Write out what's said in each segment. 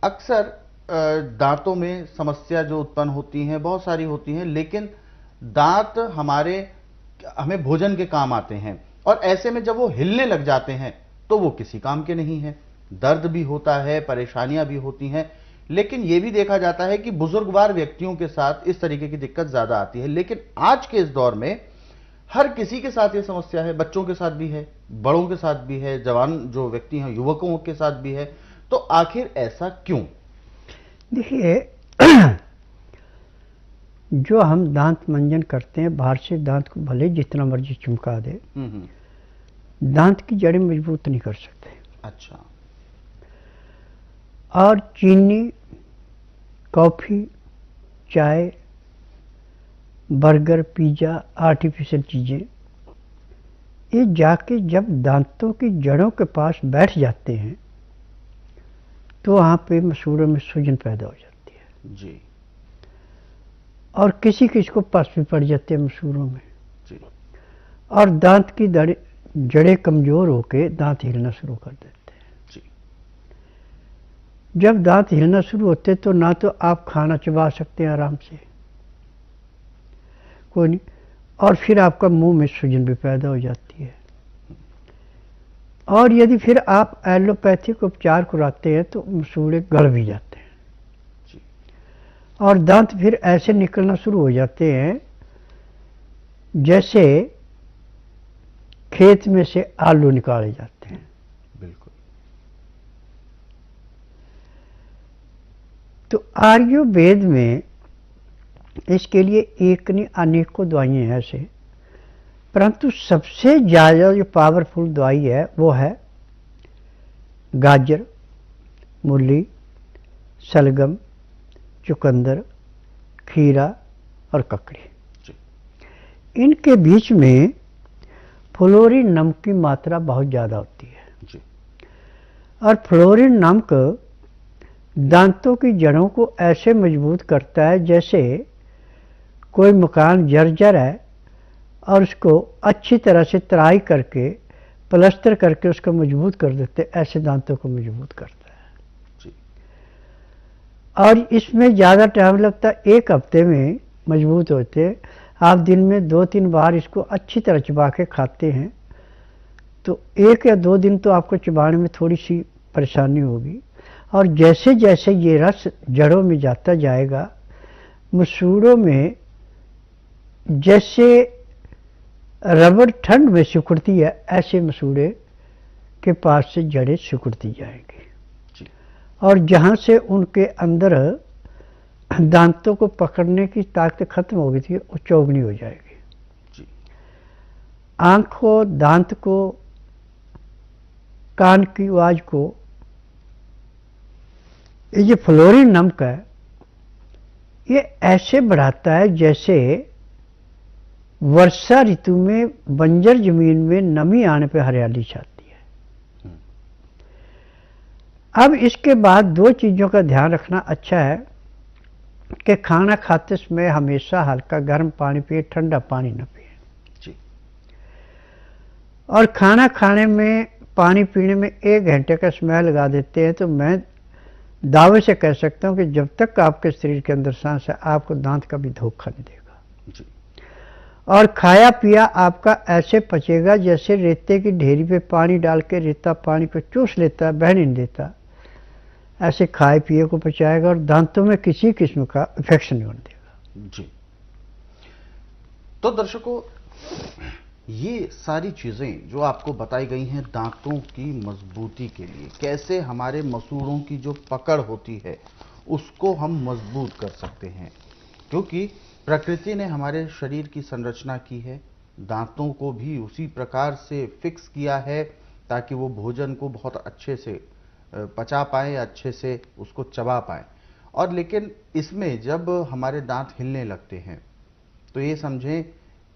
अक्सर दांतों में समस्या जो उत्पन्न होती हैं बहुत सारी होती हैं, लेकिन दांत हमें भोजन के काम आते हैं, और ऐसे में जब वो हिलने लग जाते हैं तो वो किसी काम के नहीं हैं। दर्द भी होता है, परेशानियां भी होती हैं, लेकिन ये भी देखा जाता है कि बुजुर्गवार व्यक्तियों के साथ इस तरीके की दिक्कत ज्यादा आती है। लेकिन आज के इस दौर में हर किसी के साथ ये समस्या है, बच्चों के साथ भी है, बड़ों के साथ भी है, जवान जो व्यक्ति हैं युवकों के साथ भी है। तो आखिर ऐसा क्यों? देखिए, जो हम दांत मंजन करते हैं, बाहर से दांत को भले जितना मर्जी चमका दे, दांत की जड़ें मजबूत नहीं कर सकते। अच्छा। और चीनी, कॉफी, चाय, बर्गर, पिज्जा, आर्टिफिशियल चीजें, ये जाके जब दांतों की जड़ों के पास बैठ जाते हैं तो वहां पे मसूड़ों में सूजन पैदा हो जाती है जी। और किसी किसी को पस भी पड़ जाते हैं मसूड़ों में जी। और दांत की जड़ें कमजोर होके दांत हिलना शुरू कर देते हैं जी। जब दांत हिलना शुरू होते तो ना तो आप खाना चबा सकते हैं आराम से, कोई नहीं, और फिर आपका मुंह में सूजन भी पैदा हो जाती है। और यदि फिर आप एलोपैथिक उपचार कराते हैं तो मसूड़े गड़ भी जाते हैं जी। और दांत फिर ऐसे निकलना शुरू हो जाते हैं जैसे खेत में से आलू निकाले जाते हैं। बिल्कुल। तो आयुर्वेद में इसके लिए एक नहीं अनेकों दवाइयां हैं ऐसे, परंतु सबसे ज़्यादा जो पावरफुल दवाई है वो है गाजर, मूली, सलगम, चुकंदर, खीरा और ककड़ी। इनके बीच में फ्लोरीन नमक की मात्रा बहुत ज़्यादा होती है जी। और फ्लोरीन नमक दांतों की जड़ों को ऐसे मजबूत करता है जैसे कोई मकान जर्जर है और उसको अच्छी तरह से तराई करके प्लास्टर करके उसको मजबूत कर देते, ऐसे दांतों को मजबूत करता है जी। और इसमें ज़्यादा टाइम लगता है, एक हफ्ते में मजबूत होते। आप दिन में 2-3 बार इसको अच्छी तरह चबा के खाते हैं तो 1 या 2 दिन तो आपको चबाने में थोड़ी सी परेशानी होगी, और जैसे जैसे ये रस जड़ों में जाता जाएगा, मसूड़ों में जैसे रबड़ ठंड में सिकुड़ती है ऐसे मसूड़े के पास से जड़ें सिकुड़ती जाएंगी जी। और जहाँ से उनके अंदर दांतों को पकड़ने की ताकत खत्म हो गई थी वो चौगनी हो जाएगी जी। आँख को, दांत को, कान की आवाज को, ये जो फ्लोरीन नमक है ये ऐसे बढ़ाता है जैसे वर्षा ऋतु में बंजर जमीन में नमी आने पर हरियाली छाती है। अब इसके बाद 2 चीज़ों का ध्यान रखना अच्छा है कि खाना खाते समय हमेशा हल्का गर्म पानी पिए, ठंडा पानी न पिए जी। और खाना खाने में पानी पीने में 1 घंटे का समय लगा देते हैं तो मैं दावे से कह सकता हूं कि जब तक आपके शरीर के अंदर सांस है आपको दांत का भी धोखा नहीं देगा जी। और खाया पिया आपका ऐसे पचेगा जैसे रेते की ढेरी पे पानी डाल के रेता पानी पे चूस लेता है, बह नहीं देता, ऐसे खाए पिए को पचाएगा और दांतों में किसी किस्म का इन्फेक्शन नहीं होने देगा जी। तो दर्शकों, ये सारी चीजें जो आपको बताई गई हैं दांतों की मजबूती के लिए, कैसे हमारे मसूड़ों की जो पकड़ होती है उसको हम मजबूत कर सकते हैं, क्योंकि प्रकृति ने हमारे शरीर की संरचना की है, दांतों को भी उसी प्रकार से फिक्स किया है ताकि वो भोजन को बहुत अच्छे से पचा पाए, अच्छे से उसको चबा पाए। और लेकिन इसमें जब हमारे दांत हिलने लगते हैं तो ये समझें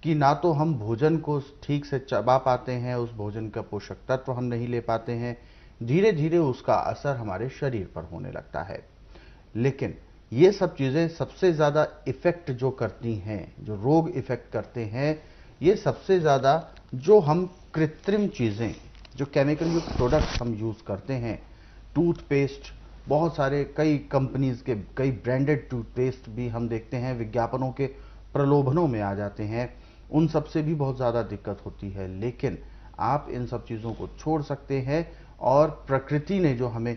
कि ना तो हम भोजन को ठीक से चबा पाते हैं, उस भोजन का पोषक तत्व हम नहीं ले पाते हैं, धीरे धीरे उसका असर हमारे शरीर पर होने लगता है। लेकिन ये सब चीज़ें सबसे ज़्यादा इफ़ेक्ट जो करती हैं, जो रोग इफ़ेक्ट करते हैं, ये सबसे ज़्यादा जो हम कृत्रिम चीज़ें, जो केमिकल युक्त प्रोडक्ट्स हम यूज़ करते हैं, टूथपेस्ट, बहुत सारे कई कंपनीज के कई ब्रांडेड टूथपेस्ट भी हम देखते हैं विज्ञापनों के प्रलोभनों में आ जाते हैं, उन सब से भी बहुत ज़्यादा दिक्कत होती है। लेकिन आप इन सब चीज़ों को छोड़ सकते हैं और प्रकृति ने जो हमें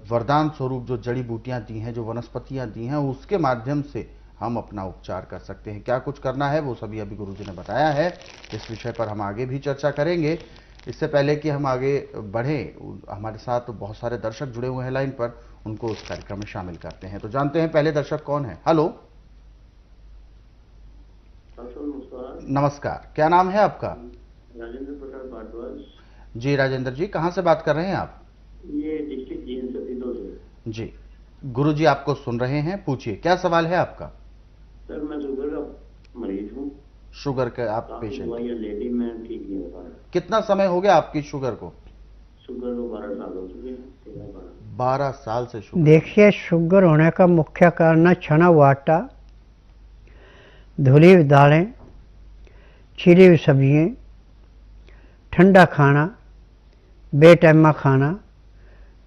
वरदान स्वरूप जो जड़ी बूटियां दी हैं, जो वनस्पतियां दी हैं, उसके माध्यम से हम अपना उपचार कर सकते हैं। क्या कुछ करना है वो सभी अभी गुरुजी ने बताया है। इस विषय पर हम आगे भी चर्चा करेंगे। इससे पहले कि हम आगे बढ़ें, हमारे साथ बहुत सारे दर्शक जुड़े हुए हैं लाइन पर, उनको उस कार्यक्रम में शामिल करते हैं। तो जानते हैं पहले दर्शक कौन है। हेलो, नमस्कार, क्या नाम है आपका? राजेंद्र प्रसाद भारद्वाज। जी राजेंद्र जी, कहां से बात कर रहे हैं आप? ये डिस्ट्रिक्ट जींद सतीदो से। जी, गुरुजी आपको सुन रहे हैं, पूछिए क्या सवाल है आपका? सर मैं शुगर का मरीज हूँ। शुगर के आप पेशेंट? दवाइयाँ ले ली, मैं ठीक नहीं हो पा रहा। कितना समय हो गया आपकी शुगर को? शुगर को 12 साल हो चुके हैं। 12 साल से शुगर। देखिए, शुगर होने का मुख्य कारण है छना हुआ आटा, धुली हुई दालें, छिली हुई सब्जियाँ, ठंडा खाना, बेटैमा खाना,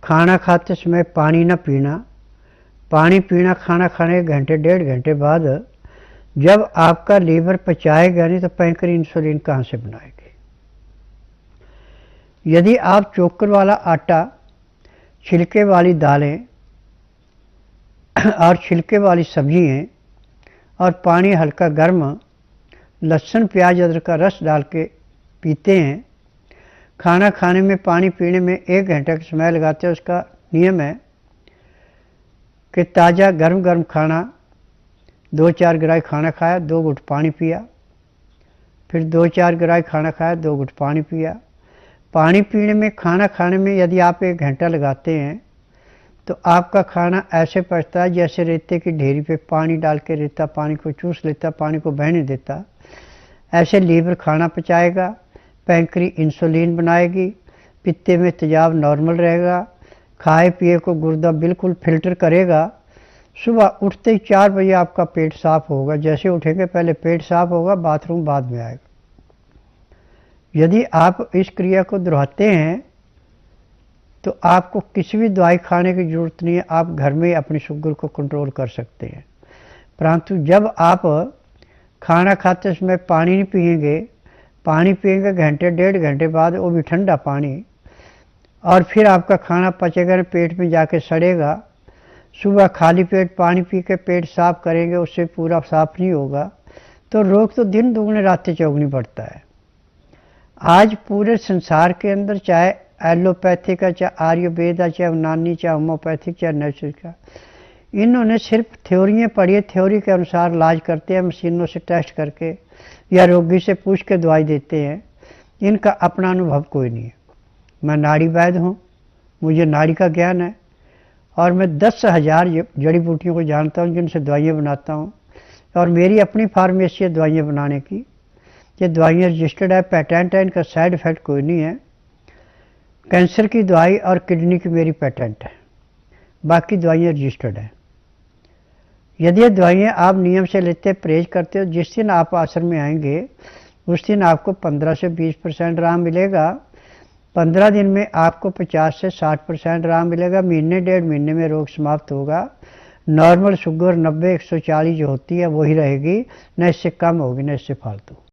खाना खाते समय पानी न पीना, पानी पीना खाना खाने के घंटे 1.5 घंटे बाद। जब आपका लीवर पचाएगा नहीं तो पैंक्री इंसुलिन कहाँ से बनाएगी? यदि आप चोकर वाला आटा, छिलके वाली दालें और छिलके वाली सब्जियाँ और पानी हल्का गर्म, लहसुन प्याज अदरक का रस डाल के पीते हैं, खाना खाने में पानी पीने में 1 घंटे का समय लगाते हैं, उसका नियम है कि ताज़ा गर्म गर्म खाना 2-4 गिराई खाना खाया, 2 घुट पानी पिया, फिर 2-4 गिराई खाना खाया, 2 घुट पानी पिया। पानी पीने में, खाना खाने में यदि आप 1 घंटा लगाते हैं तो आपका खाना ऐसे पचता है जैसे रेते की ढेरी पे पानी डाल के रेता पानी को चूस लेता, पानी को बहने देता। ऐसे लीवर खाना पचाएगा, पैंक्री इंसुलिन बनाएगी, पित्ते में तेजाब नॉर्मल रहेगा, खाए पिए को गुर्दा बिल्कुल फिल्टर करेगा। सुबह उठते ही 4 बजे आपका पेट साफ होगा। जैसे उठेंगे पहले पेट साफ होगा, बाथरूम बाद में आएगा। यदि आप इस क्रिया को दोहराते हैं तो आपको किसी भी दवाई खाने की जरूरत नहीं है, आप घर में अपनी शुगर को कंट्रोल कर सकते हैं। परंतु जब आप खाना खाते समय पानी नहीं पिएंगे, पानी पिएंगे घंटे 1.5 घंटे बाद, वो भी ठंडा पानी, और फिर आपका खाना पचेगा नहीं, पेट में जाके सड़ेगा। सुबह खाली पेट पानी पी के पेट साफ करेंगे, उससे पूरा साफ नहीं होगा, तो रोग तो दिन दुगने रातें चौगुनी बढ़ता है। आज पूरे संसार के अंदर चाहे एलोपैथिक है, चाहे आयुर्वेद है, चाहे यूनानी, चाहे होम्योपैथिक, चाहे नेचुरल का, इन्होंने सिर्फ थ्योरियाँ पढ़ी है, थ्योरी के अनुसार इलाज करते हैं, मशीनों से टेस्ट करके या रोगी से पूछ के दवाई देते हैं। इनका अपना अनुभव कोई नहीं है। मैं नाड़ी वैद्य हूँ, मुझे नाड़ी का ज्ञान है और मैं 10,000 जड़ी बूटियों को जानता हूँ जिनसे दवाइयाँ बनाता हूँ, और मेरी अपनी फार्मेसी है दवाइयाँ बनाने की। ये दवाइयाँ रजिस्टर्ड है, पेटेंट है, इनका साइड इफ़ेक्ट कोई नहीं है। कैंसर की दवाई और किडनी की मेरी पेटेंट है, बाकी दवाइयाँ रजिस्टर्ड है। यदि ये दवाइयाँ आप नियम से लेते, परहेज करते हो, जिस दिन आप आश्रम में आएंगे उस दिन आपको 15 से 20% आराम मिलेगा। 15 दिन में आपको 50 से 60% आराम मिलेगा। महीने 1.5 महीने में रोग समाप्त होगा। नॉर्मल शुगर 90-140 जो होती है वही रहेगी, न इससे कम होगी न इससे फालतू।